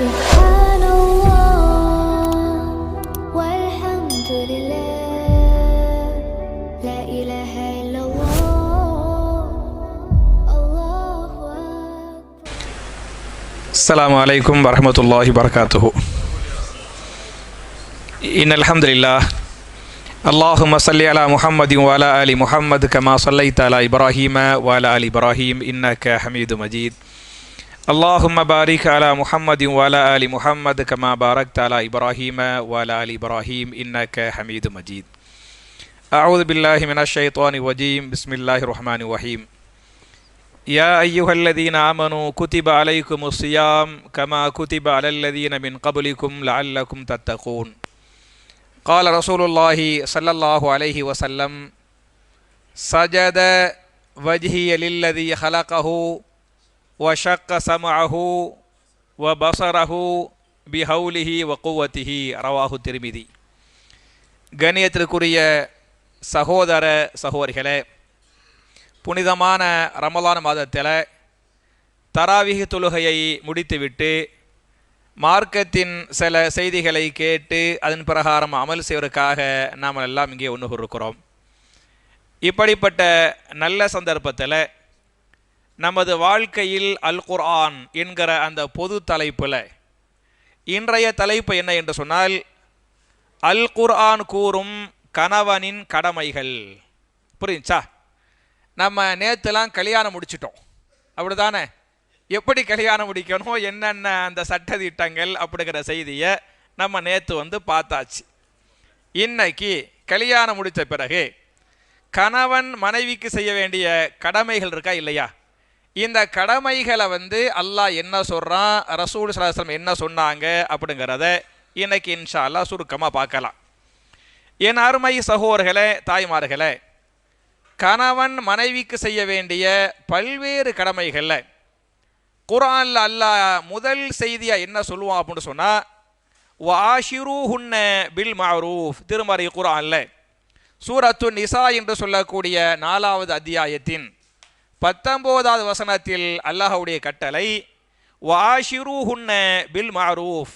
سبحان الله والحمد لله لا إله إلا الله الله أكبر. السلام عليكم ورحمة الله وبركاته. إن الحمد لله اللهم صل على محمد وعلى آل محمد كما صليت على إبراهيم وعلى آل إبراهيم إنك حميد مجيد. اللهم بارك على محمد وعلى آل محمد كما باركت على إبراهيم وعلى آل إبراهيم إنك حميد مجيد. أعوذ بالله من الشيطان الرجيم. بسم الله الرحمن الرحيم. يا أيها الذين آمنوا كتب عليكم الصيام كما كتب على الذين من قبلكم لعلكم تتقون. قال رسول الله صلى الله عليه وسلم سجد وجهي للذي خلقه وشق سمعه وبصره بحوله وقوته. رواه الترمذي. கண்ணியத்திற்குரிய சகோதர சகோதரிகளே, புனிதமான ரமலான் மாதத்தில் தராவிஹ் தொழுகையை முடித்துவிட்டு மார்க்கத்தின் சில செய்திகளை கேட்டு அதன் பிரகாரம் அமல் செய்வதற்காக நாம் எல்லாம் இங்கே ஒன்று இருக்கிறோம். இப்படிப்பட்ட நல்ல சந்தர்ப்பத்தில் நமது வாழ்க்கையில் அல் குர்ஆன் என்கிற அந்த பொது தலைப்பில் இன்றைய தலைப்பு என்ன என்று சொன்னால், அல் குர்ஆன் கூறும் கணவனின் கடமைகள். புரியுச்சா? நம்ம நேற்றுலாம் கல்யாணம் முடிச்சிட்டோம், அப்படி தானே? எப்படி கல்யாணம் முடிக்கணும், என்னென்ன அந்த சட்டதிட்டங்கள் அப்படிங்கிற செய்தியை நம்ம நேற்று பார்த்தாச்சு. இன்னைக்கு கல்யாணம் முடித்த பிறகு கணவன் மனைவிக்கு செய்ய வேண்டிய கடமைகள் இருக்கா இல்லையா? இந்த கடமைகளை அல்லாஹ் என்ன சொல்கிறான், ரசூல் ஸல்லல்லாஹு அலைஹி வஸல்லம் என்ன சொன்னாங்க அப்படிங்கிறத இன்னைக்கு இன்ஷா அல்லாஹ் சுருக்கமாக பார்க்கலாம். என் அருமை சகோதரர்களே, தாய்மார்களே, கணவன் மனைவிக்கு செய்ய வேண்டிய பல்வேறு கடமைகளில் குர்ஆன்ல அல்லாஹ் முதல் செய்தியாக என்ன சொல்லுவான் அப்படின்னு சொன்னால், வஆஷிரூஹுன்ன பில் மஅரூஃப். திருமறை குர்ஆன்ல சூரத்து நிசா என்று சொல்லக்கூடிய 4வது அத்தியாயத்தின் 19வது வசனத்தில் அல்லாஹ்வுடைய கட்டளை வஆஷிரூஹுன்ன பில் மஅரூஃப்.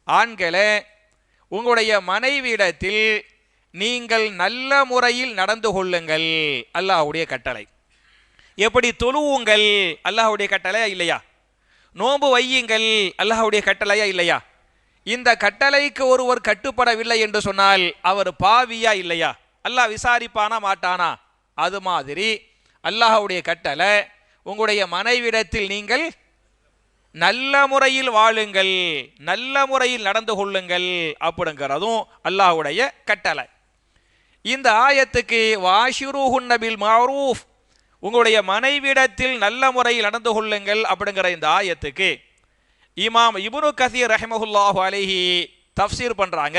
ஆண்களே, உங்களுடைய மனைவியிடத்தில் நீங்கள் நல்ல முறையில் நடந்து கொள்ளுங்கள், அல்லாஹ்வுடைய கட்டளை. எப்படி தொழுவுங்கள், அல்லாஹ்வுடைய கட்டளையா இல்லையா? நோன்பு வையுங்கள், அல்லாஹ்வுடைய கட்டளையா இல்லையா? இந்த கட்டளைக்கு ஒருவர் கட்டுப்படவில்லை என்று சொன்னால் அவர் பாவியா இல்லையா? அல்லாஹ் விசாரிப்பானா மாட்டானா? அது மாதிரி அல்லாஹ்வுடைய கட்டளை, உங்களுடைய மனைவிடத்தில் நீங்கள் நல்ல முறையில் வாழுங்கள், நல்ல முறையில் நடந்து கொள்ளுங்கள் அப்படிங்கிறதும் அல்லாஹ்வுடைய கட்டளை. இந்த ஆயத்துக்கு வாஷிரூஹுன்ன பில் மஅரூஃப், உங்களுடைய மனைவிடத்தில் நல்ல முறையில் நடந்து கொள்ளுங்கள் அப்படிங்கிற இந்த ஆயத்துக்கு இமாம் இப்னு கஸீர் ரஹ்மத்துல்லாஹி அலைஹி தஃப்சீர் பண்ணுறாங்க.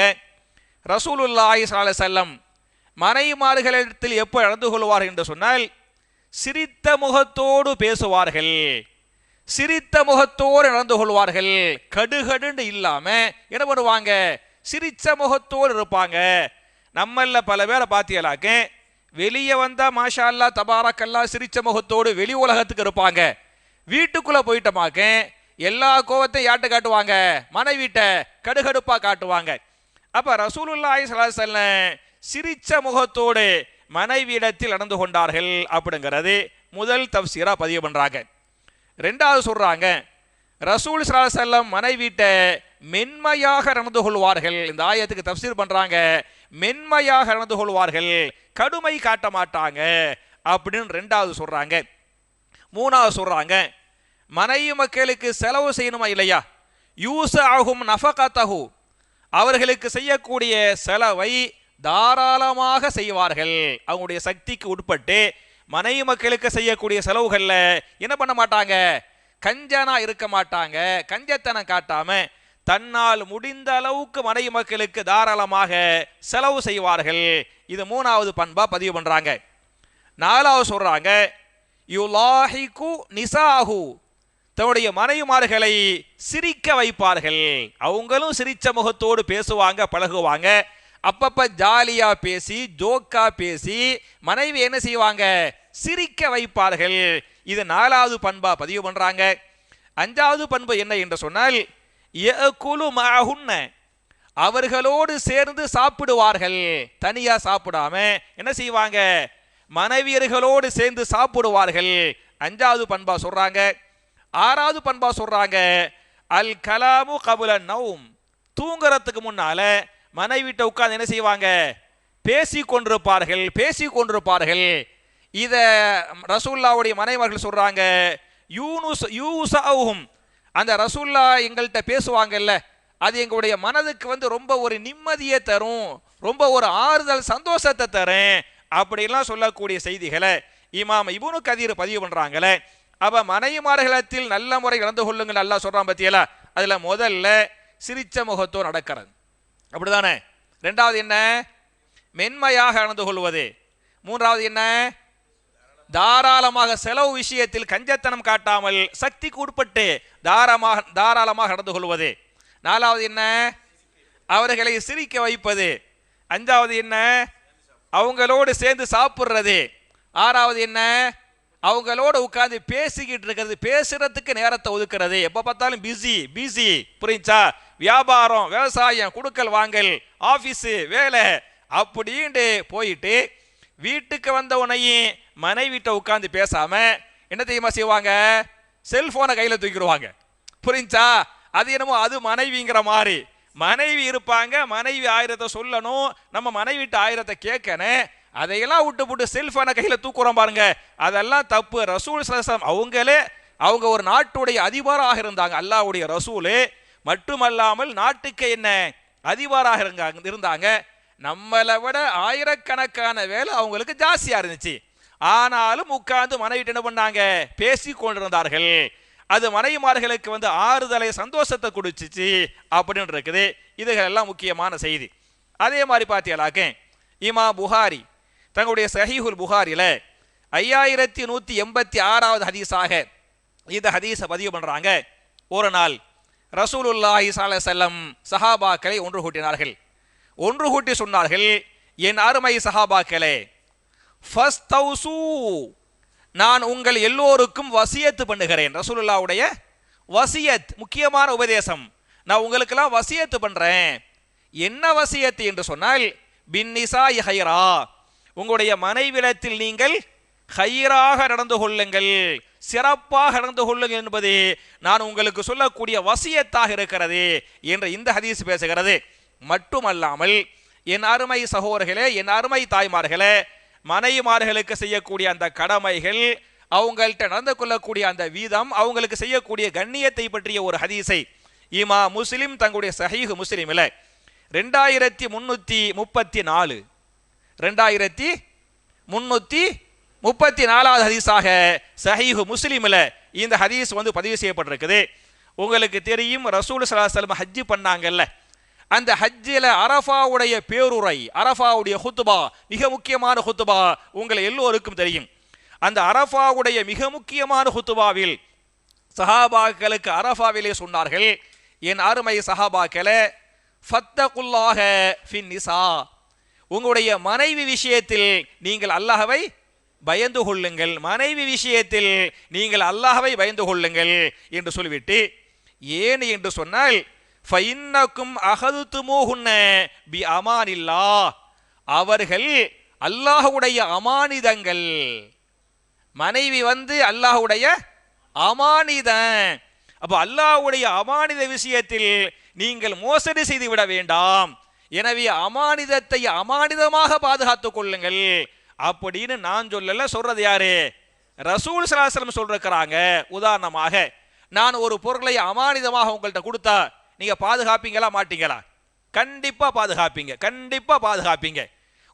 ரசூலுல்லாஹி ஸல்லல்லாஹு அலைஹி வஸல்லம் மனைவிமார்களிடத்தில் எப்போ நடந்து கொள்வார்கள் என்று சொன்னால், சிரித்த முகத்தோடு பேசுவார்கள், சிரித்த முகத்தோடு நடந்து கொள்வார்கள். கடுகடுன்னு இல்லாமல் என்ன பண்ணுவாங்க, சிரித்த முகத்தோடு இருப்பாங்க. நம்மள பல பேரை பார்த்தீங்களாக்க வெளியே வந்தால் மாஷா அல்லா தபாரக்கல்லா சிரிச்ச முகத்தோடு வெளி உலகத்துக்கு இருப்பாங்க. வீட்டுக்குள்ளே போயிட்டோமாக்க எல்லா கோவத்தையும் யார்கிட்ட காட்டுவாங்க, மனைவிட்ட கடுகடுப்பாக காட்டுவாங்க. அப்போ ரசூலுல்லாஹி ஸல்லல்லாஹு அலைஹி வஸல்லம் சிரிச்ச முகத்தோடு மனைவியிடத்தில் நடந்து கொண்டார்கள் அப்படிங்கிறது முதல் தஃப்சீரா பதிவு பண்ணுறாங்க. ரெண்டாவது சொல்கிறாங்க, ரசூல் ஸல்லல்லாஹு அலைஹி வஸல்லம் மனைவிட்ட மென்மையாக நடந்து கொள்வார்கள். இந்த ஆயத்துக்கு தஃப்சீர் பண்ணுறாங்க, மென்மையாக நடந்து கொள்வார்கள், கடுமை காட்ட மாட்டாங்க அப்படின்னு ரெண்டாவது சொல்கிறாங்க. மூணாவது சொல்கிறாங்க, மனைவி மக்களுக்கு செலவு செய்யணுமா இல்லையா, யூஸஅஹும் நஃபகதஹு, அவர்களுக்கு செய்யக்கூடிய செலவை தாராளமாக செய்வார்கள். அவங்களுடைய சக்திக்கு உட்பட்டு மனைவி மக்களுக்கு செய்யக்கூடிய செலவுகளில் என்ன பண்ண மாட்டாங்க, கஞ்சனா இருக்க மாட்டாங்க. கஞ்சத்தனம் காட்டாம தன்னால் முடிந்த அளவுக்கு மனைவி மக்களுக்கு தாராளமாக செலவு செய்வார்கள். இது மூணாவது பண்பா பதிவு பண்றாங்க. நாலாவது சொல்றாங்க, யுலாஹிகு நிசாஹு, தன்னுடைய மனைவிமார்களை சிரிக்க வைப்பார்கள். அவங்களும் சிரிச்ச முகத்தோடு பேசுவாங்க, பழகுவாங்க. அப்பப்ப ஜாலியா பேசி ஜோக்கா பேசி மனைவி என்ன செய்வாங்க, சிரிக்க வைப்பார்கள். இது நாலாவது பண்பா பதிவு பண்றாங்க. அஞ்சாவது பண்பு என்ன என்று சொன்னால், யஅகுலு மஅஹுன்ன, அவர்களோடு சேர்ந்து சாப்பிடுவார்கள். தனியா சாப்பிடாம என்ன செய்வாங்க? மனைவியர்களோடு சேர்ந்து சாப்பிடுவார்கள். 5வது பண்பா சொல்றாங்க. 6வது பண்பா சொல்றாங்க, அல் கலாமு கபுல நௌம், தூங்குறதுக்கு முன்னால மனைவிட்ட உட்கார்ந்து என்ன செய்வாங்க? பேசிக்கொண்டிருப்பார்கள். இத ரசூலுல்லாஹ்வுடைய மனைவிகள் சொல்றாங்க, யூஸாஹும், அந்த ரசூலுல்லா எங்கள்கிட்ட பேசுவாங்கல்ல, அது எங்களுடைய மனதுக்கு ரொம்ப ஒரு நிம்மதியை தரும், ரொம்ப ஒரு ஆறுதல் சந்தோஷத்தை தரும் அப்படிலாம் சொல்லக்கூடிய செய்திகளை இமாம் இப்னு கதீர் பதிவு பண்றாங்களே. அப்ப மனைவிமார்களிடத்தில் நல்ல முறை நடந்து கொள்ளுங்கள் அல்லாஹ் சொல்றான் பத்தியலா. அதுல முதல்ல சிரிச்ச முகத்தோ நடக்கிறது, அப்படிதானே? 2வது என்ன? மென்மையாக நடந்து கொள்வது. 3வது என்ன? தாராளமாக செலவு விஷயத்தில் கஞ்சத்தனம் காட்டாமல் சக்திக்கு உட்பட்டு தாராளமாக நடந்து கொள்வது. 4வது என்ன? அவர்களை சிரிக்க வைப்பது. 5வது என்ன? அவங்களோடு சேர்ந்து சாப்பிடுறது. 6வது என்ன? அவங்களோட உட்கார்ந்து பேசிக்கிட்டு இருக்கிறது, பேசுறதுக்கு நேரத்தை ஒதுக்குறது. எப்ப பார்த்தாலும் பிஸி, புரிஞ்சா? வியாபாரம், விவசாயம், குடுக்கல் வாங்கல், ஆபீஸ் வேலை அப்படின்னு போயிட்டு வீட்டுக்கு வந்த உடனேயும் மனைவிட்ட உட்கார்ந்து பேசாம என்ன தெரியுமா செய்வாங்க? செல்போனை கையில தூக்கிடுவாங்க. புரிஞ்சா? அது என்னமோ அது மனைவிங்கிற மாதிரி. மனைவி இருப்பாங்க, மனைவி 1000 சொல்லணும், நம்ம மனைவிட்ட 1000 கேட்கணும். அதையெல்லாம் விட்டு செல்போனை கையில தூக்குறோம் பாருங்க, அதெல்லாம் தப்பு. ரசூல் ஸல்லல்லாஹு அலைஹி அவங்க ஒரு நாட்டுடைய அதிபராக இருந்தாங்க, அல்லாஹ்வுடைய ரசூல். மட்டுமல்லாமல் நாட்டுக்கு என்ன அதிபராக இருந்தாங்க. நம்மளை விட ஆயிரக்கணக்கான வேலை அவங்களுக்கு ஜாஸ்தியா இருந்துச்சு. ஆனாலும் உட்கார்ந்து மனைவிட்டு என்ன பண்ணாங்க? பேசி கொண்டிருந்தார்கள். அது மனைவிமார்களுக்கு ஆறுதலை சந்தோஷத்தை கொடுத்துச்சு அப்படின்னு இருக்குது. இதுகளெல்லாம் முக்கியமான செய்தி. அதே மாதிரி பார்த்தீங்களாக்க இமாம் புகாரி தங்களுடைய சஹீஹுல் புகாரில 5186வது ஹதீஸாக இந்த ஹதீஸை பதிவு பண்றாங்க. ஒரு நாள் ரசூலுல்லாஹி ஸல்லல்லாஹு அலைஹி வஸல்லம் சஹாபாக்களை ஒன்று கூட்டினார்கள். ஒன்று கூட்டி சொன்னார்கள், என் அருமை சஹாபாக்களே, ஃபஸ்தௌசு, நான் உங்கள் எல்லோருக்கும் வசியத்து பண்ணுகிறேன். ரசூலுல்லாஹ்வுடைய வசியத், முக்கியமான உபதேசம். நான் உங்களுக்கெல்லாம் வசியத்து பண்றேன். என்ன வசியத்து என்று சொன்னால், பின்னிசாஇ ஹைரா, உங்களுடைய மனைவிடத்தில் நீங்கள் ஹைராக நடந்து கொள்ளுங்கள், சிறப்பாக நடந்து கொள்ளுங்கள் என்பது நான் உங்களுக்கு சொல்லக்கூடிய வசியத்தாக இருக்கிறது என்று இந்த ஹதீஸ் பேசுகிறது. மட்டுமல்லாமல் என் அருமை சகோதரர்களே, என் அருமை தாய்மார்களே, மனைவிமார்களுக்கு செய்யக்கூடிய அந்த கடமைகள், அவங்கள்ட்ட நடந்து கொள்ளக்கூடிய அந்த வீதம், அவங்களுக்கு செய்யக்கூடிய கண்ணியத்தை பற்றிய ஒரு ஹதீஸை இமாம் முஸ்லிம் தங்களுடைய சஹீஹ் முஸ்லிமில் 2334 2334வது ஹதீஸாக சஹீஹ் முஸ்லிமில் இந்த ஹதீஸ் பதிவு செய்யப்பட்டிருக்குது. உங்களுக்கு தெரியும், ரசூல் ஸல்லல்லாஹு அலைஹி வஸல்லம் ஹஜ் பண்ணாங்கல்ல, அந்த ஹஜ்ஜில் அரஃபாவுடைய பேருரை, அரஃபாவுடைய ஹுத்பா, மிக முக்கியமான ஹுத்பா உங்களை எல்லோருக்கும் தெரியும். அந்த அரஃபாவுடைய மிக முக்கியமான ஹுத்பாவில் சஹாபாக்களுக்கு அரஃபாவிலே சொன்னார்கள், என் அருமை சஹாபாக்களே, ஃபத்தகுல்லாஹ ஃபின் நிசா, உங்களுடைய மனைவி விஷயத்தில் நீங்கள் அல்லாஹ்வை பயந்து கொள்ளுங்கள், மனைவி விஷயத்தில் நீங்கள் அல்லாஹ்வை பயந்து கொள்ளுங்கள் என்று சொல்லிவிட்டு, ஏன் என்று சொன்னால், ஃபஇன்னக்கும் அஹதுதுமூஹுன்ன பி அமானில்லாஹ், அவர்கள் அல்லாஹ்வுடைய அமானிதங்கள். மனைவி அல்லாஹ்வுடைய அமானிதன். அப்ப அல்லாஹ்வுடைய அமானித விஷயத்தில் நீங்கள் மோசடி செய்து விட வேண்டாம். எனவே அமானிதத்தை அமானிதமாக பாதுகாத்துக் கொள்ளுங்கள் அப்படின்னு நான் சொல்லல, சொல்றது யாரு? ரசூல் ஸல்லல்லாஹு அலைஹி வஸல்லம் சொல்றாங்க. உதாரணமாக, நான் ஒரு பொருளை அமானிதமாக உங்கள்கிட்ட கொடுத்தா நீங்க பாதுகாப்பீங்களா மாட்டீங்களா? கண்டிப்பா பாதுகாப்பீங்க, கண்டிப்பா பாதுகாப்பீங்க.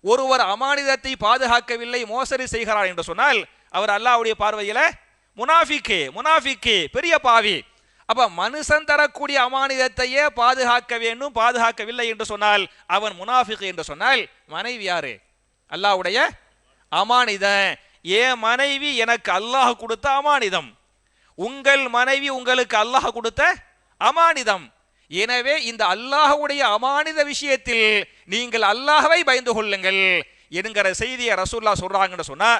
ஒருவர் அமானிதத்தை பாதுகாக்கவில்லை, மோசடி செய்கிறார் என்று சொன்னால் அவர் அல்லாஹ்வுடைய பார்வையில முனாஃபிக்கு, பெரிய பாவி. அப்ப மனுஷன் தரக்கூடிய அமானிதத்தையே பாதுகாக்க வேண்டும், பாதுகாக்கவில்லை என்று சொன்னால் அவன் முனாஃபிக் என்று சொன்னால், மனைவி யாரு? அல்லாஹ்வுடைய அமானிதம். ஏன் மனைவி எனக்கு அல்லாஹ் கொடுத்த அமானிதம், உங்கள் மனைவி உங்களுக்கு அல்லாஹ் கொடுத்த அமானிதம். எனவே இந்த அல்லாஹ்வுடைய அமானித விஷயத்தில் நீங்கள் அல்லாஹ்வை பயந்து கொள்ளுங்கள் என்கிற செய்தியை ரசூலுல்லாஹ் சொல்றாங்கன்னு சொன்னா,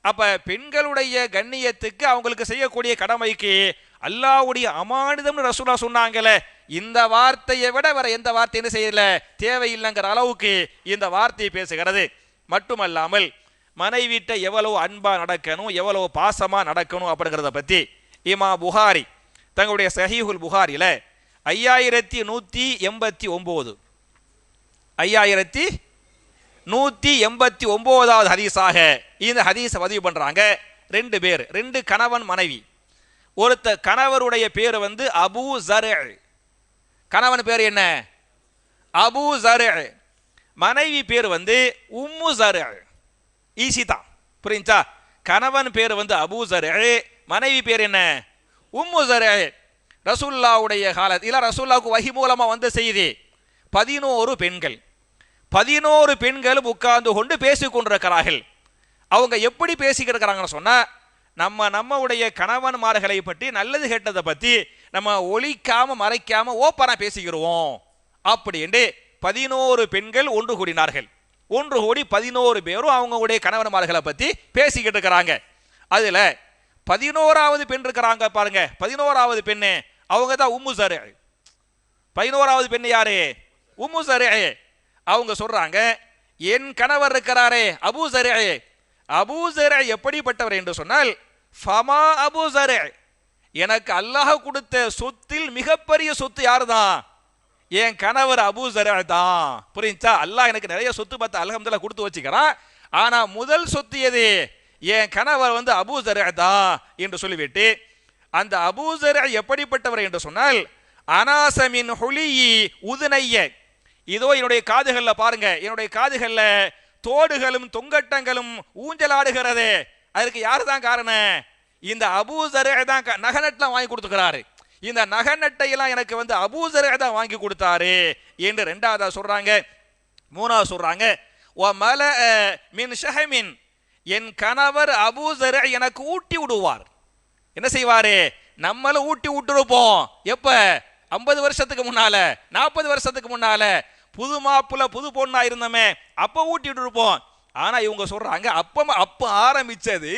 அப்ப பெண்களுடைய கண்ணியத்துக்கு, அவங்களுக்கு செய்யக்கூடிய கடமைக்கு அல்லாஹ்வுடைய அமானிதம்னு ரசூலுல்லாஹ் சொன்னாங்களே, இந்த வார்த்தையை விட வேற எந்த வார்த்தை என்ன செய்யல தேவையில்லைங்கிற அளவுக்கு இந்த வார்த்தையை பேசுகிறது. மட்டுமல்லாமல் மனைவிட்ட எவ்வளவு அன்பா நடக்கணும், எவ்வளவு பாசமா நடக்கணும் அப்படிங்கிறத பத்தி இமாம் புகாரி தங்களுடைய சஹீஹுல் புகாரில 5189 5189வது ஹதீஸாக இந்த ஹதீஸை பதிவு பண்றாங்க. 2 பேர், 2 கணவன் மனைவி. ஒருத்த கணவருடைய பேர் வந்து அபூ ஸர், கணவன் பேர் என்ன அபூ ஸர், மனைவி பேர் வந்து உம்மு ஸர். ஈஸி தான், புரிஞ்சா? கணவன் பேர் வந்து அபூ ஸர், மனைவி பேர் என்ன உம்மு ஸர். ரசூலுல்லாஹ்வுடைய காலத்தில் இல்ல ரசூலுல்லாஹ்வுக்கு வஹி மூலமா வந்த செய்தி 11 பெண்கள், 11 பெண்களும் உட்கார்ந்து கொண்டு பேசிக் கொண்டிருக்கிறார்கள். அவங்க எப்படி பேசிக்கிட்டு சொன்னா, நம்முடைய கணவன்மார்களை பற்றி நல்லது கெட்டதை பற்றி நம்ம ஒளிக்காம மறைக்காம ஓப்பனா பேசிக்கிறோம் அப்படின்னு 11 பெண்கள் ஒன்று கூடினார்கள். ஒன்று கூடி 11 பேரும் அவங்களுடைய கணவன்மார்களை பற்றி பேசிக்கிட்டு இருக்கிறாங்க. அதுல 11வது பெண் இருக்கிறாங்க பாருங்க, 11வது பெண்ணு அவங்க தான் உம்மு ஸர். 11வது பெண் யாரு? உம்மு ஸர். அவங்க சொல்றாங்க, என் கணவர் இருக்கிறாரே அபூ ஸர், அபூ ஸர் எப்படிப்பட்டவர் என்று சொன்னால், ஃபமா அபூ ஸர், எனக்கு அல்லாஹ் கொடுத்த சொத்தில் மிகப்பெரிய சொத்து யாருதான்? என் கணவர் அபூ ஸர் தான். புரிஞ்சா? அல்லாஹ் எனக்கு நிறைய சொத்து பார்த்து அல்ஹம்துலில்லாஹ் கொடுத்து வச்சுக்கிறான். ஆனா முதல் சொத்து எது? என் கணவர் வந்து அபூ ஸர் தான் என்று சொல்லிவிட்டு, அந்த அபூ ஸர் எப்படிப்பட்டவர் என்று சொன்னால், அனாசமின் ஹுலியி உதுனைய, இதோ என்னுடைய காதுகள்ல பாருங்க, என்னுடைய காதுகள்ல தோடுகளும் தொங்கட்டங்களும் ஊஞ்சலாடுகிறது. அதற்கு யாரு தான் காரணம்? இந்த அபூ ஸர் தான். நகநட்டெல்லாம் வாங்கி கொடுத்துக்கிறாரு. இந்த நகநட்டை எல்லாம் எனக்கு வந்து அபூ ஸர் தான் வாங்கி கொடுத்தாரு என்று 2வது சொல்றாங்க. 3வது சொல்றாங்க, வ மல மின் ஷஹமின், என் கணவர் அபூ ஸர் எனக்கு ஊட்டி விடுவார். என்ன செய்வாரு? நம்மளும் ஊட்டி விட்டுருப்போம். எப்ப? 50 வருஷத்துக்கு முன்னால, 40 வருஷத்துக்கு முன்னால புது மாப்புல புது பொண்ணா இருந்தமே அப்ப ஊட்டிட்டு இருப்போம். ஆனா இவங்க சொல்றாங்க, அப்ப ஆரம்பிச்சது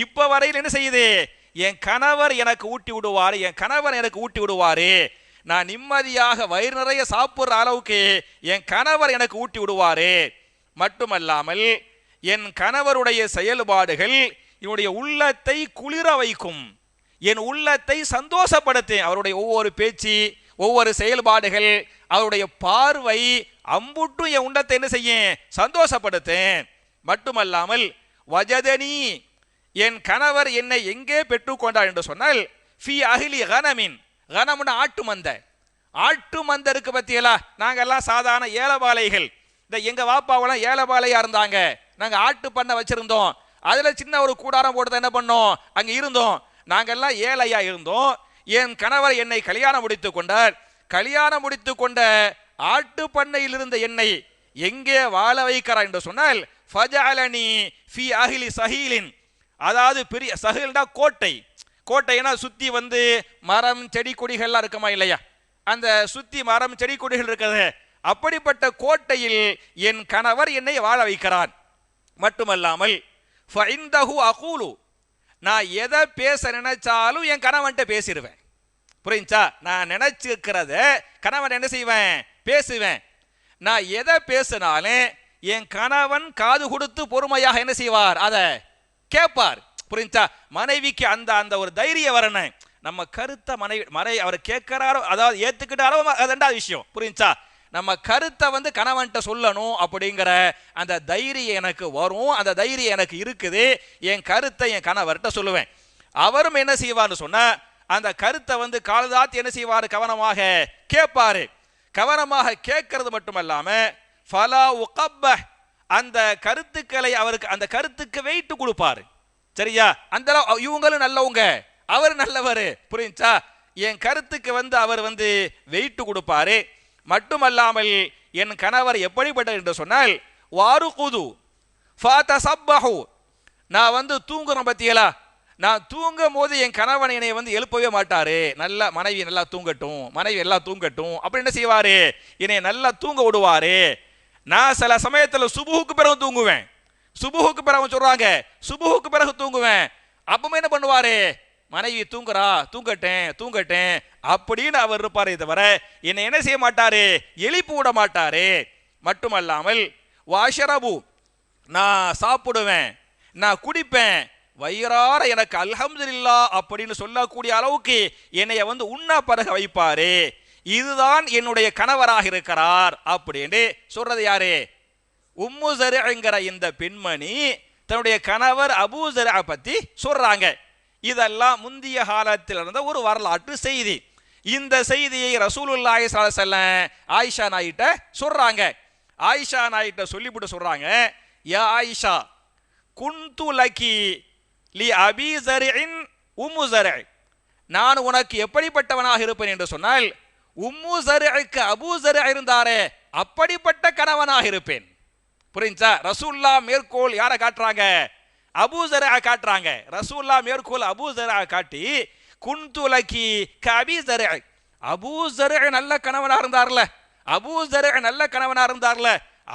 இப்ப வரையில் என்ன செய்யுது? என் கணவர் எனக்கு ஊட்டி விடுவாரு, என் கணவர் எனக்கு ஊட்டி விடுவாரு. நான் நிம்மதியாக வயிறு நிறைய சாப்பிடுற அளவுக்கு என் கணவர் எனக்கு ஊட்டி விடுவாரு. மட்டுமல்லாமல் என் கணவருடைய செயல்பாடுகள் என்னுடைய உள்ளத்தை குளிர வைக்கும், என் உள்ளத்தை சந்தோஷப்படுத்தும். அவருடைய ஒவ்வொரு பேச்சு, ஒவ்வொரு செயல்பாடுகள், அவருடைய பார்வை அம்புட்டும் என் உள்ளத்தை என்ன செய்யும்? சந்தோஷப்படுத்தும். மட்டுமல்லாமல் வஜதனி, என் கணவர் என்னை எங்கே பெற்றுக்கொண்டார் என்று சொன்னால், ஃபி அஹ்லி கனமின், கனம்னா ஆட்டு மந்த, ஆட்டு மந்த இருக்கு பத்தியலா. நாங்கெல்லாம் சாதாரண ஏலபாளைகள். இந்த எங்க வாப்பாவெல்லாம் ஏலபாளையா இருந்தாங்க. நாங்க ஆட்டு பண்ண வச்சிருந்தோம். அதுல சின்ன ஒரு கூடாரம் போட்டு என்ன பண்ணோம், அங்க இருந்தோம். நாங்கெல்லாம் ஏழையா இருந்தோம். என் கணவர் என்னை கல்யாணம் முடித்துக் கொண்டார். கல்யாணம் முடித்துக் கொண்ட ஆட்டு பண்ணையில் இருந்த என்னை எங்கே வாழ வைக்கிறார் என்று சொன்னால், ஃபஜஅலனி ஃபி அஹ்லி சஹீலின், அதாவது பெரிய சஹீல்னா கோட்டை, கோட்டைனா சுத்தி வந்து மரம் செடி கொடிகள்லாம் இருக்குமா இல்லையா, அந்த சுத்தி மரம் செடி கொடிகள் இருக்கிறது. அப்படிப்பட்ட கோட்டையில் என் கணவர் என்னை வாழ வைக்கிறார். மட்டுமல்லாமல் ஃபஇந்தஹு அகூலு, நான் எதை பேச நினைச்சாலும் என் கணவன்கிட்ட பேசிடுவேன். புரிஞ்சா? நான் நினைச்சிருக்கிறத கணவன் என்ன செய்வேன்? பேசுவேன். நான் எதை பேசினாலும் என் கணவன் காது கொடுத்து பொறுமையாக என்ன செய்வார்? அதை கேட்பார். புரிஞ்சா? மனைவிக்கு அந்த ஒரு தைரியம் வரணும். நம்ம கருத்தை மனைவி அவர் கேட்கிறாரோ, அதாவது ஏத்துக்கிட்டாரோ, அது 2வது விஷயம். புரிஞ்சா? நம்ம கருத்தை வந்து கணவன்கிட்ட சொல்லணும் அப்படிங்கிற அந்த தைரியம் எனக்கு வரும். அந்த தைரியம் எனக்கு இருக்குது. என் கருத்தை என் கணவர்கிட்ட சொல்லுவேன். அவரும் என்ன செய்வார்னு சொன்னா, அந்த கருத்தை வந்து காலதாத்தி என்ன செய்வாரு? கவனமாக கேட்பாரு. கவனமாக கேட்கறது மட்டுமல்லாம ஃபலா உகப்ப, அந்த கருத்துக்களை அவருக்கு, அந்த கருத்துக்கு வெயிட் கொடுப்பாரு. சரியா? அந்த இவங்களும் நல்லவங்க, அவர் நல்லவர். புரிஞ்சா? என் கருத்துக்கு வந்து அவர் வந்து வெயிட் கொடுப்பாரு. மட்டுமல்லாமல் என் கணவர் எப்படிப்பட்டவர் என்று சொன்னால், வாருகுது ஃபதஸப்பஹு, நான் வந்து தூங்குறேன் பத்தியலா, நான் தூங்கும் போது என் கணவன் என்னை வந்து எழுப்பவே மாட்டாரு. நல்லா மனைவி நல்லா தூங்கட்டும், மனைவி எல்லாம் தூங்கட்டும் அப்படி என்ன செய்வாரு? என்னை நல்லா தூங்க விடுவாரு. நான் சில சமயத்தில் சுபுஹுக்கு பிறகு தூங்குவேன். சுபுஹுக்கு பிறகு சொல்றாங்க, சுபுஹுக்கு பிறகு தூங்குவேன். அப்பவுமே என்ன பண்ணுவாரு? மனைவி தூங்குறா, தூங்கட்டேன் தூங்கட்டேன் அப்படின்னு அவர் இருப்பாரே தவிர என்னை என்ன செய்ய மாட்டாரு, எழுப்பி விட மாட்டாரு. மட்டுமல்லாமல் வாஷரபு, நான் சாப்பிடுவேன், நான் குடிப்பேன், வயிறார எனக்கு அல்ஹம்துலில்லாஹ் அப்படின்னு சொல்லக்கூடிய அளவுக்கு என்னைய உண்ணா பருக வைப்பாரு. இதுதான் என்னுடைய கணவராக இருக்கிறார் அப்படின்னு சொல்றது யாரு? உம்மு ஸர்அங்கிற இந்த பெண்மணி தன்னுடைய கணவர் அபூ ஸர்அ பத்தி சொல்றாங்க. இதெல்லாம் முந்திய காலத்தில் இருந்த ஒரு வரலாற்று செய்தி. இந்த செய்தியை ரசூலுல்லாஹி ஸல்லல்லாஹு அலைஹி வஸல்லம் ஆயிஷா நாயிட்ட சொல்றாங்க. ஆயிஷா நாயிட்ட சொல்லிவிட்டு சொல்றாங்க, யா ஆயிஷா குன்து லகி லி அபீ ஸர்இன் உம்மு ஸர்அ, நான் உனக்கு எப்படிப்பட்டவனாக இருப்பேன் என்று சொன்னால் உம்மு ஸர்அக்கு அபூ ஸர்அ இருந்தாரே அப்படிப்பட்ட கணவனாக இருப்பேன். புரிஞ்சா? ரசூலுல்லாஹ் மேற்கோள் யாரை காட்டுறாங்க? அபூ ஸர்அ காட்டுறாங்க. ரசூலுல்லாஹ் மேற்கோள் அபூ ஸர்அ காட்டி குன்து லகி கஅபீ ஸர்அ, அபூ ஸர்அ நல்ல கணவனா இருந்தார்ல, அபூ ஸர்அ நல்ல கணவனா இருந்தார்ல,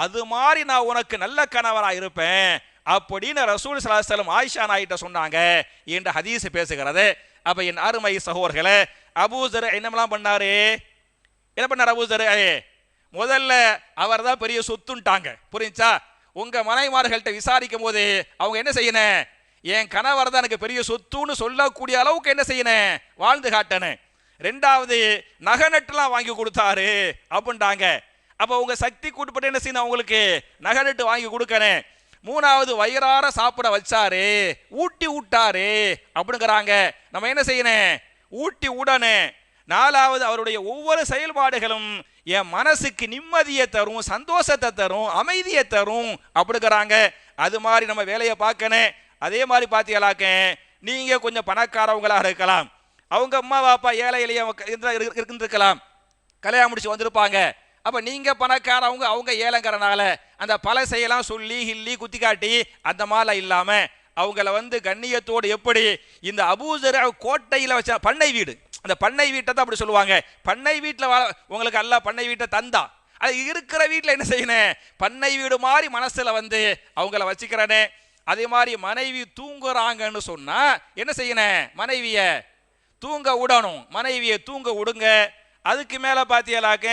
அது மாதிரி நான் உனக்கு நல்ல கணவனா இருப்பேன் அப்படின்னு ரசூல் ஸல்லல்லாஹு அலைஹி வஸல்லம் ஆயிஷா நாயிட்ட சொன்னாங்க என்ற ஹதீஸ் பேசுகிறது. அப்ப என் அருமை சகோதரர்களே, அபூ ஸர்அ என்னமெல்லாம் பண்ணாரு? என்ன பண்ணார் அபூ ஸர்அ? முதல்ல அவர் தான் பெரிய சொத்துன்ட்டாங்க. புரிஞ்சா? உங்க மனைமார்கள்ட்ட விசாரிக்கும் போது அவங்க என்ன செய்யணும்? என் கணவர் தான் எனக்கு பெரிய சொத்துன்னு சொல்லக்கூடிய அளவுக்கு என்ன செய்யணும்? வாழ்ந்து காட்டணும். ரெண்டாவது நகை நட்டுலாம் வாங்கி கொடுத்தாரு அப்படின்ட்டாங்க. அப்ப உங்க சக்தி கூட்டுப்பட்டு என்ன செய்யணும்? அவங்களுக்கு நகை நட்டு வாங்கி கொடுக்கணும். மூணாவது வயிறார சாப்பிட வச்சாரு, ஊட்டி விட்டாரு அப்படிங்கிறாங்க. நம்ம என்ன செய்யணும்? ஊட்டி விடணும். நாலாவது அவருடைய ஒவ்வொரு செயல்பாடுகளும் என் மனசுக்கு நிம்மதியை தரும், சந்தோஷத்தை தரும், அமைதியை தரும் அப்படிங்கிறாங்க. அது மாதிரி நம்ம வேலையை பார்க்கணும். அதே மாதிரி பார்த்தீங்களாக்க நீங்க கொஞ்சம் பணக்காரவங்களாக இருக்கலாம், அவங்க அம்மா பாப்பா ஏழை எளிய இருக்கலாம், கல்யாணம் முடிச்சு வந்திருப்பாங்க. அப்ப நீங்க பணக்காரவங்க, அவங்க ஏழைங்கிறனால அந்த பழசையெல்லாம் சொல்லி ஹில்லி குத்தி காட்டி அந்த மாதிரிலாம் இல்லாம அவங்கள கண்ணியத்தோடு எப்படி இந்த அபூ ஸர்அ கோட்டையில் வச்ச பண்ணை வீடு, அந்த பண்ணை வீட்டை தான் அப்படி சொல்லுவாங்க. பண்ணை வீட்டில் உங்களுக்கு அல்லாஹ் பண்ணை வீட்டை தந்தா, அது இருக்கிற வீட்டில் என்ன செய்யணும்? பண்ணை வீடு மாதிரி மனசுல அவங்கள வச்சுக்கிறனே. அதே மாதிரி மனைவி தூங்குறாங்கன்னு சொன்னா என்ன செய்யணும்? மனைவிய தூங்க விடணும். மனைவியை தூங்க விடுங்க. அதுக்கு மேல பாத்தியலாக்க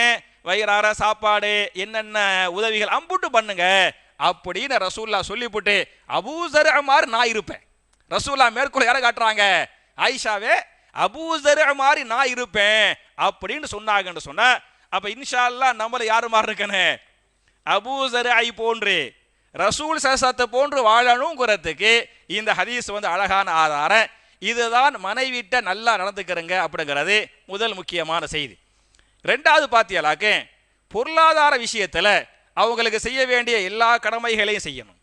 வயிறார சாப்பாடு என்னென்ன உதவிகள் அம்புட்டு பண்ணுங்க அப்படின்னு ரசூலுல்லாஹ் சொல்லிவிட்டு அபூ ஸர்அ மாதிரி நான் இருப்பேன். ரசூலுல்லாஹ் மேற்கோள் யாரை காட்டுறாங்க? ஆயிஷாவே அபூ ஸர்அ மாதிரி நான் இருப்பேன் அப்படின்னு சொன்னாங்கன்னு சொன்னா, அப்ப இன்ஷா அல்லாஹ் நம்மள யாரு மாதிரி இருக்கணும்? அபூ ஸர்அ போன்று ரசூல் ஸல்லல்லாஹு போன்று வாழணுங்கிறதுக்கு இந்த ஹதீஸ் அழகான ஆதாரம். இதுதான் மனைவிட்ட நல்லா நடந்துக்கிறங்க அப்படிங்கிறது முதல் முக்கியமான செய்தி. ரெண்டாவது பாத்தியலாக்க பொருளாதார விஷயத்துல அவங்களுக்கு செய்ய வேண்டிய எல்லா கடமைகளையும் செய்யணும்.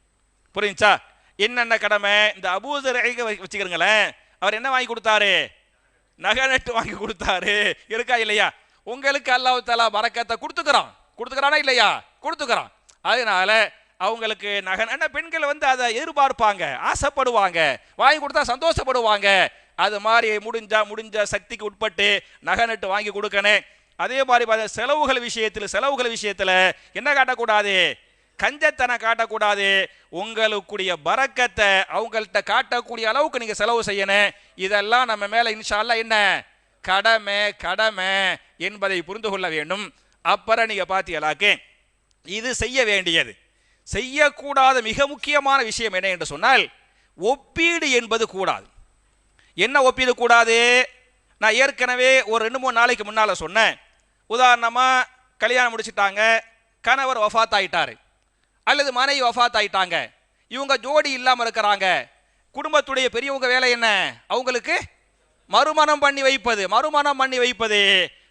புரிஞ்சா? என்னென்ன கடமை? இந்த அபூ ஸர்அ வச்சுக்கிறீங்களேன், அவர் என்ன வாங்கி கொடுத்தாரு? நகை நட்டு வாங்கி கொடுத்தாரு. இருக்கா இல்லையா? உங்களுக்கு அல்லாஹ் தஆலா பரக்கத்தை கொடுத்துக்கிறானா இல்லையா? கொடுத்துக்கிறான். அதனால அவங்களுக்கு நகை பெண்கள் அதை எதிர்பார்ப்பாங்க, ஆசைப்படுவாங்க, வாங்கி கொடுத்தா சந்தோஷப்படுவாங்க. அது மாதிரி முடிஞ்ச சக்திக்கு உட்பட்டு நகை நட்டு வாங்கி கொடுக்கணும். அதே மாதிரி செலவுகள் விஷயத்தில் என்ன காட்டக்கூடாது? கஞ்சத்தனம் காட்டக்கூடாது. உங்களுக்குடைய பரக்கத்தை அவங்கள்ட்ட காட்டக்கூடிய அளவுக்கு நீங்க செலவு செய்யணும். இதெல்லாம் நம்ம மேல இன்ஷா அல்லாஹ் என்ன கடமை என்பதை புரிந்து கொள்ள வேண்டும். அப்புறம் நீங்க பாத்தீங்களாக்க இது செய்ய வேண்டியது. செய்யக்கூடாத மிக முக்கியமான விஷயம் என்ன என்று சொன்னால் ஒப்பீடு என்பது கூடாது. என்ன ஒப்பீடு கூடாது? நான் ஏற்கனவே ஒரு 2-3 நாளைக்கு முன்னால சொன்னேன். உதாரணமா கல்யாணம் முடிச்சுட்டாங்க, கணவர் வஃபாத் ஆயிட்டாரு அல்லது மனைவி வஃபாத் ஆயிட்டாங்க, இவங்க ஜோடி இல்லாம இருக்கிறாங்க. குடும்பத்துடைய பெரியவங்க வேலை என்ன? அவங்களுக்கு மறுமணம் பண்ணி வைப்பது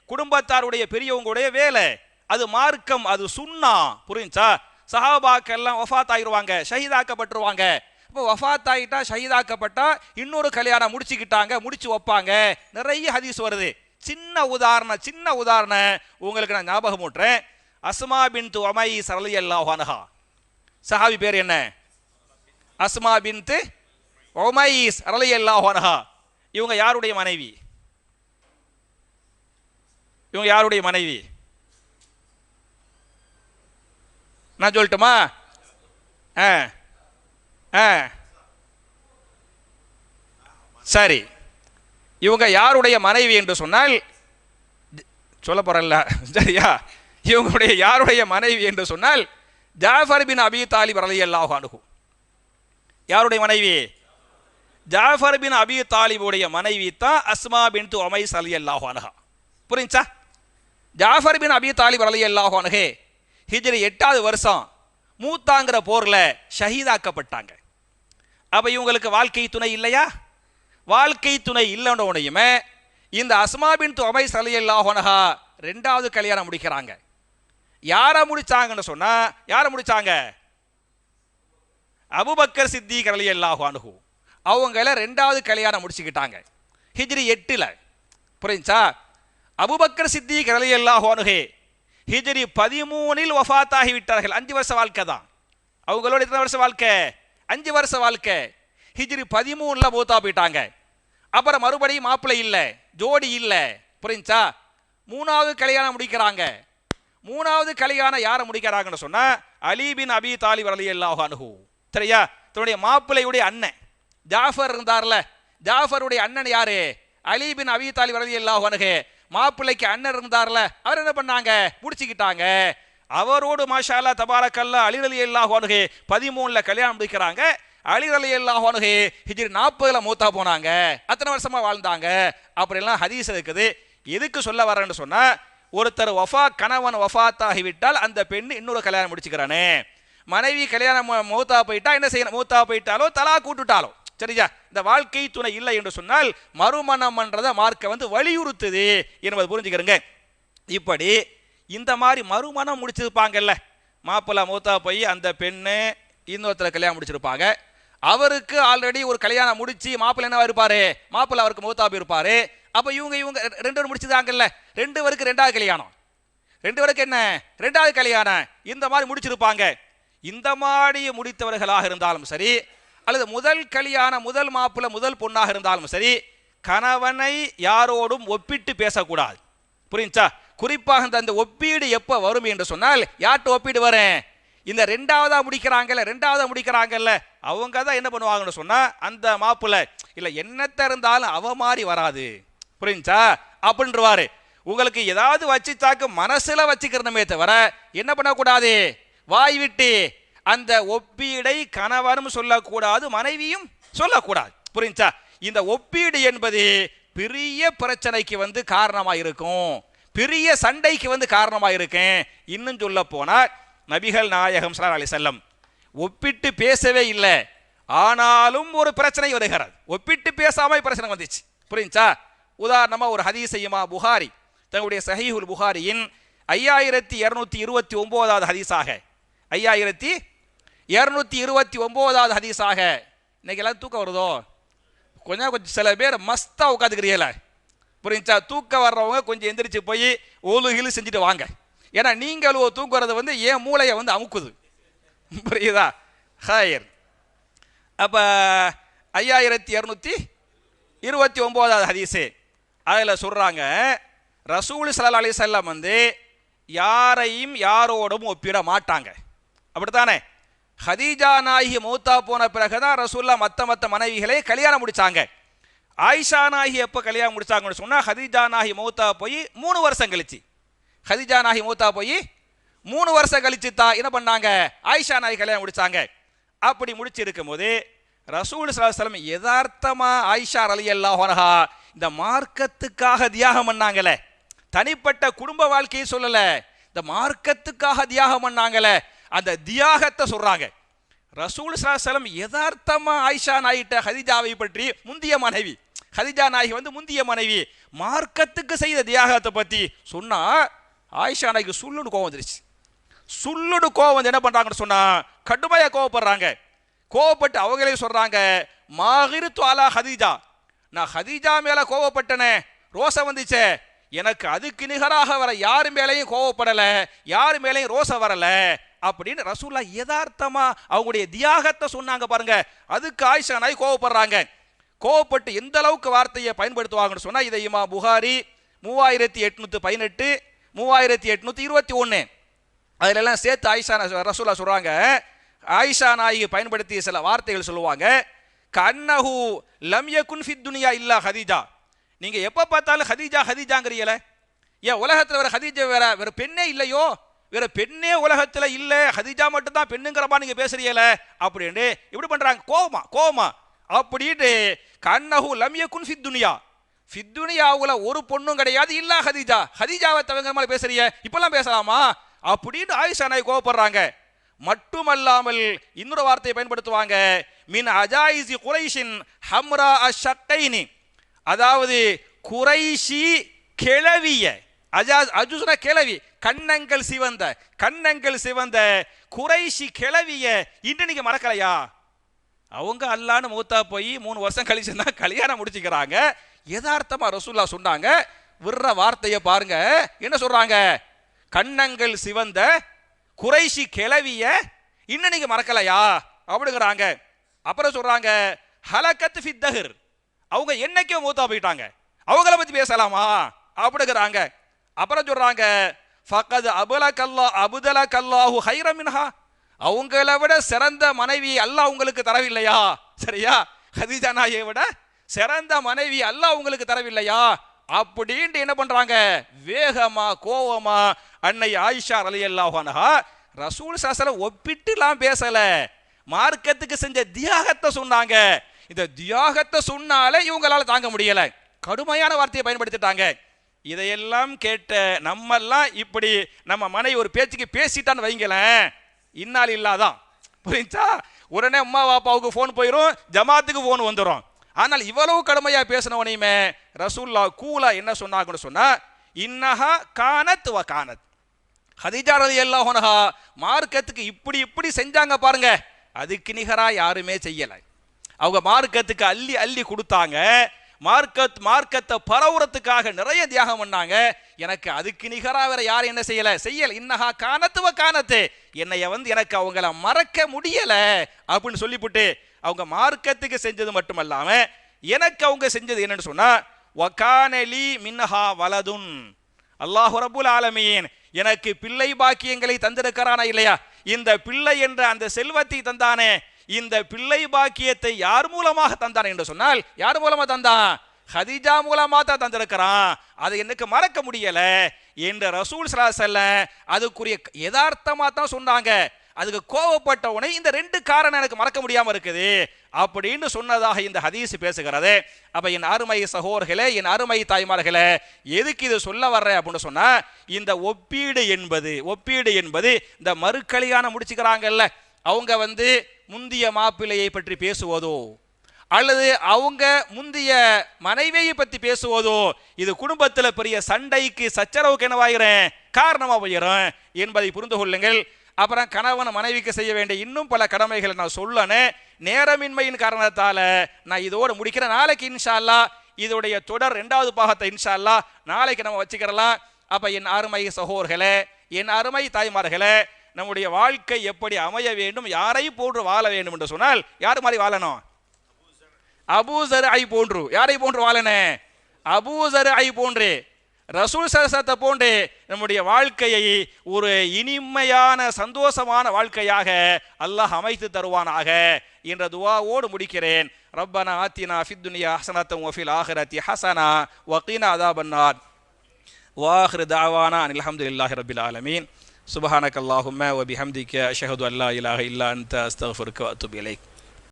குடும்பத்தாருடைய பெரியவங்களுடைய வேலை. அது மார்க்கம், அது சுன்னா. புரிஞ்சா? சஹாபாக்கள் எல்லாம் வஃபாத் ஆகிடுவாங்க, ஷஹீதாக்கப்பட்டுருவாங்க. இப்போ வஃபாத் ஆகிட்டா ஷஹீதாக்கப்பட்டா இன்னொரு கல்யாணம் முடிச்சு வைப்பாங்க. நிறைய ஹதீஸ் வருது. சின்ன உதாரணம் உங்களுக்கு நான் ஞாபகம் ஊட்டுறேன். அஸ்மா பின்த் உமைஸ் ரலியல்லாஹு அன்ஹா, சஹாபி பேர் என்ன? அஸ்மா பின்த் உமைஸ் ரலியல்லாஹு அன்ஹா. இவங்க யாருடைய மனைவி? நான் சொல்லட்டுமா? சரி, இவங்க யாருடைய மனைவி என்று சொன்னால் சொல்ல போறல்ல, சரியா? இவங்களுடைய யாருடைய மனைவி என்று சொன்னால் ஜாஃபர் பின் அபி தாலிப் ரலியல்லாஹு அன்ஹு. யாருடைய மனைவி? ஜாஃபர் பின் அபி தாலிபுடைய மனைவி தான் அஸ்மா பின்த் உமைஸ் ரலியல்லாஹு அன்ஹா. புரிஞ்சா? ஜாஃபர் பின் அபி தாலிப் ரலியல்லாஹு அன்ஹு ஹிஜ்ரி 8வது வருஷம் மூத்தாங்கிற போர்ல ஷஹீதாக்கப்பட்டாங்க. அப்ப இவங்களுக்கு வாழ்க்கை துணை இல்லையா? வாழ்க்கை துணை இல்லைன்ற உடனேயுமே இந்த அஸ்மா பின்த் உமைஸ் ரலியல்லாஹு அன்ஹா 2வது கல்யாணம் முடிக்கிறாங்க. யாரை முடிச்சாங்கன்னு சொன்னா, யாரை முடிச்சாங்க? அபூபக்கர் சித்திக் ரலியல்லாஹு அன்ஹு. அவங்கள 2வது கல்யாணம் முடிச்சுக்கிட்டாங்க ஹிஜ்ரி 8ல. புரிஞ்சா? அபூபக்கர் சித்திக் ரலியல்லாஹு அன்ஹு ஹிஜ்ரி 13ல் வஃபாத் ஆகி விட்டார்கள். 5 வருஷ வாழ்க்கை தான் அவங்களோட. எத்தனை வருஷ வாழ்க்கை? 5 வருஷ வாழ்க்கை. ஹிஜ்ரி 13ல மூத்தா போயிட்டாங்க. அப்புறம் மறுபடியும் மாப்பிள்ளை இல்லை, ஜோடி இல்லை. புரிஞ்சா? 3வது கல்யாணம் முடிக்கிறாங்க. 3வது கல்யாணம் யாரை முடிக்கிறாங்கன்னு சொன்னா அலி பின் அபி தாலிப் ரலியல்லாஹு அன்ஹு. சரியா? தன்னுடைய மாப்பிள்ளையுடைய அண்ணன் ஜாஃபர் இருந்தார்ல, ஜாஃபருடைய அண்ணன் யாரு? அலி பின் அபி தாலிப் ரலியல்லாஹு அன்ஹு. மாப்பிள்ளைக்கு அண்ணன் இருந்தார்ல, அவர் என்ன பண்ணாங்க? முடிச்சுக்கிட்டாங்க. அவரோடு மாஷா அல்லாஹ் தபாரக்கல்லாஹ் அலி ரலியல்லாஹு அன்ஹு 13ல கல்யாணம் முடிக்கிறாங்க. அலி ரலியல்லாஹு அன்ஹு ஹிஜ்ரி 40ல மூத்தா போனாங்க. அத்தனை வருஷமா வாழ்ந்தாங்க. அப்படிலாம் ஹதீஸ் இருக்குது. எதுக்கு சொல்ல வரேன்னு சொன்னா, ஒருத்தர் கணவன் வஃபாத் ஆகிவிட்டால் அந்த பெண் இன்னொரு கல்யாணம் முடிச்சுக்கிறானே. மனைவி கல்யாணம் மூத்தா போயிட்டா என்ன செய்யணும்? மூத்தா போயிட்டாலோ தலா கூட்டுட்டாலோ, சரியா? இந்த வாழ்க்கை துணை இல்லை என்று சொன்னால் மறுமணம் பண்றதை மார்க்க வலியுறுத்துது என்பது புரிஞ்சுக்கிறங்க. இப்படி இந்த மாதிரி மறுமணம் முடிச்சிருப்பாங்கல்ல, மாப்பிள்ளை மூத்தா போய் அந்த பெண்ணு இன்னொருத்தர கல்யாணம் முடிச்சிருப்பாங்க. அவருக்கு ஆல்ரெடி ஒரு கல்யாணம் முடிச்சு மாப்பிள்ளை என்னவா இருப்பாரு? மாப்பிள்ளை அவருக்கு மூத்தா போயிருப்பாரு. அப்ப இவங்க 2 பேரும் முடிச்சுதாங்கல்ல, 2 பேருக்கு 2வது கல்யாணம், 2 பேருக்கு என்ன? 2வது கல்யாணம். இந்த மாதிரி முடிச்சிருப்பாங்க. இந்த மாதிரி முடித்தவர்களாக இருந்தாலும் சரி, அல்லது முதல் கல்யாணம் முதல் மாப்பிள்ளை முதல் பொண்ணாக இருந்தாலும் சரி, கணவனை யாரோடும் ஒப்பிட்டு பேசக்கூடாது. புரிஞ்சா? குறிப்பாக அந்த ஒப்பீடு எப்ப வரும் என்று சொன்னால், யார்கிட்ட ஒப்பீடு வரேன்? இந்த 2வதா முடிக்கிறாங்கல்ல அவங்க தான் என்ன பண்ணுவாங்கன்னு சொன்னா, அந்த மாப்பிள்ளை இல்ல என்னத்த இருந்தாலும் அவ மாதிரி வராது. புரிஞ்சா? அப்படின்றவாரு. உங்களுக்கு ஏதாவது வச்சுச்சாக்கு மனசுல வச்சுக்கிறதுமே தவிர என்ன பண்ணக்கூடாது? வாய் விட்டு அந்த ஒப்பீடை கணவனும் சொல்லக்கூடாது, மனைவியும் சொல்லக்கூடாது. புரிஞ்சா? இந்த ஒப்பீடு என்பது பெரிய பிரச்சனைக்கு காரணமா இருக்கும், பெரிய சண்டைக்கு காரணமா இருக்கும். இன்னும் சொல்ல போனா நபிகள் நாயகம் ஸல்லல்லாஹு அலைஹி வஸல்லம் ஒப்பிட்டு பேசவே இல்லை. ஆனாலும் ஒரு பிரச்சனை வருகிறது. ஒப்பிட்டு பேசாம பிரச்சனை வந்துச்சு. புரிஞ்சா? உதாரணமா ஒரு ஹதீஸையுமா புகாரி தன்னுடைய சஹீஹுல் புகாரியின் 5229வது ஹதீஸாக 5229வது ஹதீஸாக. இன்னைக்கு எல்லாம் தூக்கம் வருதோ? கொஞ்சம் சில பேர் மஸ்தா உட்காந்துக்கிறீங்கள. புரிஞ்சா? தூக்கம் வர்றவங்க கொஞ்சம் எந்திரிச்சு போய் ஒழுகில் செஞ்சுட்டு வாங்க. ஏன்னா நீங்கள் தூங்குறது என் மூளையை அமுக்குது. புரியுதா? ஹயர். அப்ப 5229வது ஹதீஸ் அதுல சொல்றாங்க, ரசூல் ஸல்லல்லாஹு அலைஹி வஸல்லம் யாரையும் யாரோடும் ஒப்பிட மாட்டாங்க. அப்படித்தானே? ஹதீஜா நாயகி மௌத்தா போன பிறகுதான் ரசூல்லா மத்த மனைவிகளை கல்யாணம் முடிச்சாங்க. ஆயிஷா நாயகி எப்ப கல்யாணம் முடிச்சாங்கன்னு சொன்னா, ஹதீஜா நாயகி மௌத்தா போய் 3 வருஷம் கழிச்சு. ஹதீஜா நாயகி மௌத்தா போய் 3 வருஷம் கழிச்சு தான் என்ன பண்ணாங்க? ஆயிஷா நாயகி கல்யாணம் முடிச்சாங்க. அப்படி முடிச்சு இருக்கும் போது ரசூல் ஸல்லல்லாஹு அலைஹி வஸல்லம் யதார்த்தமா ஆயிஷா ரலியல்லாஹு அன்ஹா இந்த மார்க்கத்துக்காக தியாகம் பண்ணாங்களே, தனிப்பட்ட குடும்ப வாழ்க்கையை சொல்லல, இந்த மார்க்கத்துக்காக தியாகம் பண்ணாங்களே, அந்த தியாகத்தை சொல்றாங்க. ரசூல் ஸல்லல்லாஹு அலைஹி வஸல்லம் யதார்த்தமா ஆயிஷா நாயிட்ட ஹதீஜாவை பற்றி முந்திய மனைவி, ஹதீஜா நாயகி முந்திய மனைவி, மார்க்கத்துக்கு செய்த தியாகத்தை பத்தி சொன்னா ஆயிஷா நாய்க்கு சுள்ளுடு கோவம் வந்துருச்சு. சுள்ளுடு கோவம் என்ன பண்றாங்கன்னு சொன்னா கடுமையா கோவப்படுறாங்க. கோவப்பட்டு அவங்களே சொல்றாங்க, மாகிருத்து அலா ஹதீஜா, நான் ஹதீஜா மேல கோவப்பட்டனே, ரோசம் வந்துச்சே, எனக்கு அதுக்கு நிகராக வர யாரு மேலையும் கோவப்படல, யாரு மேலையும் ரோசம் வரல அப்படின்னு ரசூல்லா யதார்த்தமா அவங்களுடைய தியாகத்தை சொன்னாங்க பாருங்க. அதுக்கு ஆயிஷா நாய் கோவப்படுறாங்க. கோவப்பட்டு எந்த அளவுக்கு வார்த்தையை பயன்படுத்துவாங்கன்னு சொன்னா, இதை இமாம் புகாரி 3818 3821 அதுல எல்லாம் சேர்த்து ஆயிஷா ரசூல்லா சொல்றாங்க, ஆயிஷா நாயகி பயன்படுத்திய சில வார்த்தைகள் சொல்லுவாங்க. கன்னஹு லம் யகுன் ஃபித் துன்யா இல்லா ஹதீஜா, நீங்க எப்ப பார்த்தாலும் ஹதீஜா ஹதீஜாங்கிறீங்களே, ஏன் உலகத்துல வேற ஹதீஜா வேற பெண்ணே இல்லையோ, வேற பெண்ணே உலகத்துல இல்ல, ஹதீஜா மட்டும் தான் பெண்ணுங்கிறப்பா நீங்க பேசுறீங்களே அப்படின்னு இப்படி பண்றாங்க. கோமா அப்படின்னு கண்ணஹு லம் யகுன் ஃபித் துனியா, ஃபித் துனியாவுல ஒரு பொண்ணும் கிடையாது இல்ல ஹதீஜாவை தவிர மாதிரி பேசுறீங்க, இப்பெல்லாம் பேசலாமா அப்படின்னு ஆயிஷா நாய் கோவப்படுறாங்க. மட்டுமல்லாமல் இன்னொரு வார்த்தையை பயன்படுத்துவாங்க, மின் அஜாயிசி குரைஷின் ஹம்ரா அஷக்கைனி, அதாவது குரைஷி கிளவிய, அஜுசுனா கிளவி, கண்ணங்கள் சிவந்த குரைஷி கிளவிய இன்று நீங்க மறக்கலையா? அவங்க அல்லான்னு மூத்தா போய் 3 வருஷம் கழிச்சு தான் கல்யாணம் முடிச்சுக்கிறாங்க. யதார்த்தமா ரசூலுல்லாஹ் சொன்னாங்க, விடுற வார்த்தையை பாருங்க, என்ன சொல்றாங்க? கண்ணங்கள் சிவந்த குரைஷி கிளவிய இன்னும் நீங்க மறக்கலையா அப்படிங்கிறாங்க. அப்புறம் சொல்றாங்க ஹலகத் ஃபித் தஹர், அவங்க என்னைக்கே மூத்தா போயிட்டாங்க, அவங்கள பத்தி பேசலாமா அப்படிங்கிறாங்க. அப்புறம் சொல்றாங்க ஃபகத் அபுதலகல்லாஹு ஹைரம் மின்ஹா, அவங்கள விட சிறந்த மனைவி அல்லாஹ் உங்களுக்கு தரவில்லையா? சரியா, ஹதீஜா நாயை விட சிறந்த மனைவி அல்லாஹ் உங்களுக்கு தரவில்லையா அப்படின்ட்டு என்ன பண்றாங்க? வேகமா கோவமா அன்னை ஆயிஷா ரலியல்லாஹு அன்ஹா ரசூல் ஸல்லல்லாஹு அலைஹி வஸல்லம் ஒப்பிட்டுலாம் பேசல, மார்க்கத்துக்கு செஞ்ச தியாகத்தை சொன்னாங்க. இந்த தியாகத்தை சொன்னாலே இவங்களால தாங்க முடியல, கடுமையான வார்த்தையை பயன்படுத்திட்டாங்க. இதையெல்லாம் கேட்ட நம்மெல்லாம் இப்படி நம்ம மனைவி ஒரு பேச்சுக்கு பேசிட்டான்னு வைங்களேன், இன்னால் இல்லாதான் புரிஞ்சா, உடனே அம்மா பாப்பாவுக்கு ஃபோன் போயிடும், ஜமாத்துக்கு ஃபோன் வந்துடும். ஆனால் இவ்வளவு கடுமையா பேசினவனையுமே ரசூலுல்லாஹ் கூலா என்ன சொன்னாங்கன்னு சொன்னா, இன்னஹா கானத் வ கானத், ஹதீஜா ரலியல்லாஹு அன்ஹா மார்க்கத்துக்கு இப்படி செஞ்சாங்க பாருங்க, அதுக்கு நிகரா யாருமே செய்யல. அவங்க மார்க்கத்துக்கு அள்ளி அள்ளி கொடுத்தாங்க, மார்க்கத்தை பரவுறதுக்காக நிறைய தியாகம் பண்ணாங்க. எனக்கு அதுக்கு நிகரா வேற யாரும் என்ன செய்யல. இன்னஹா கானத்து வ கானத்து, என்னைய எனக்கு அவங்கள மறக்க முடியல அப்படின்னு சொல்லிவிட்டு அவங்க மார்க்கத்துக்கு செஞ்சது மட்டுமல்லாம எனக்கு அவங்க செஞ்சது என்னன்னு சொன்னா, வகானலி மின்ஹா வலதுன், அல்லாஹ் ரப்புல் ஆலமீன் எனக்கு பிள்ளை பாக்கியங்களை தந்திருக்கிறானா இல்லையா? இந்த பிள்ளை என்ற அந்த செல்வத்தை தந்தானே, இந்த பிள்ளை பாக்கியத்தை யார் மூலமாக தந்தான் என்று சொன்னால், யார் மூலமா தந்தான்? ஹதீஜா மூலமா தான் தந்திருக்கிறான், அதை எனக்கு மறக்க முடியல என்று ரசூல் ஸல்லல்லாஹு அலைஹி வஸல்லம் அதுக்குரிய யதார்த்தமா தான் சொன்னாங்க. அதுக்கு கோவப்பட்ட உடனே இந்த 2 காரணம் எனக்கு மறக்க முடியாம இருக்குது அப்படின்னு சொன்னதாக இந்த ஹதீஸ் பேசுகிறது. அப்ப என் அருமை சகோதரர்களே, என் அருமை தாய்மார்களே, எதுக்கு இது சொல்ல வர்றேன் அப்படின்னு சொன்னா, இந்த ஒப்பீடு என்பது இந்த மறுக்கல்யாணம் முடிச்சுக்கிறாங்கல்ல, அவங்க முந்திய மாப்பிள்ளையை பற்றி பேசுவதோ அல்லது அவங்க முந்திய மனைவியை பற்றி பேசுவதோ இது குடும்பத்தில் பெரிய சண்டைக்கு சச்சரவுக்கு என்னவாகிறேன், காரணமா போயிடும் என்பதை புரிந்து கொள்ளுங்கள். அப்புறம் கணவன் மனைவிக்கு செய்ய வேண்டிய இன்னும் பல கடமைகளை நான் சொல்லணும், நேரமின்மையின் காரணத்தால நான் இதோடு முடிக்கிறேன். நாளைக்கு இன்ஷா அல்லாஹ் இதோடைய தொடர் 2வது பாகத்தை இன்ஷா அல்லாஹ் நாளைக்கு நம்ம வச்சுக்கிறலாம். அப்ப என் அருமை சகோதரர்களே, என் அருமை தாய்மார்களே, நம்முடைய வாழ்க்கை எப்படி அமைய வேண்டும், யாரை போன்று வாழ வேண்டும் என்று சொன்னால், யார் மாதிரி வாழணும்? அபூ ஸர்ஐ போன்று. யாரை போன்று வாழணும்? அபூ ஸர்ஐ போன்று, ரசூல் ஸல்லல்லாஹு போன்று நம்முடைய வாழ்க்கையை ஒரு இனிமையான சந்தோஷமான வாழ்க்கையாக அல்லாஹ் அமைத்து தருவானாக என்ற துஆவோடு முடிக்கிறேன். ரப்பனா ஆத்தினா ஃபித் துன்யா ஹஸனத்தன் வ ஃபில் ஆখিরাতি ஹஸனா வ கீனா அஸாபன்னார். வாஹிரு தஅவானா அனில் ஹம்துலில்லாஹி ரப்பில் ஆலமீன். சுப்ஹானக்கல்லாஹும்ம வ பிஹம்திக அஷ்ஹது அல்லா இலாஹா இல்லா அன்த அஸ்தக்ஃபிருக வ அத்தூபு இலைக்.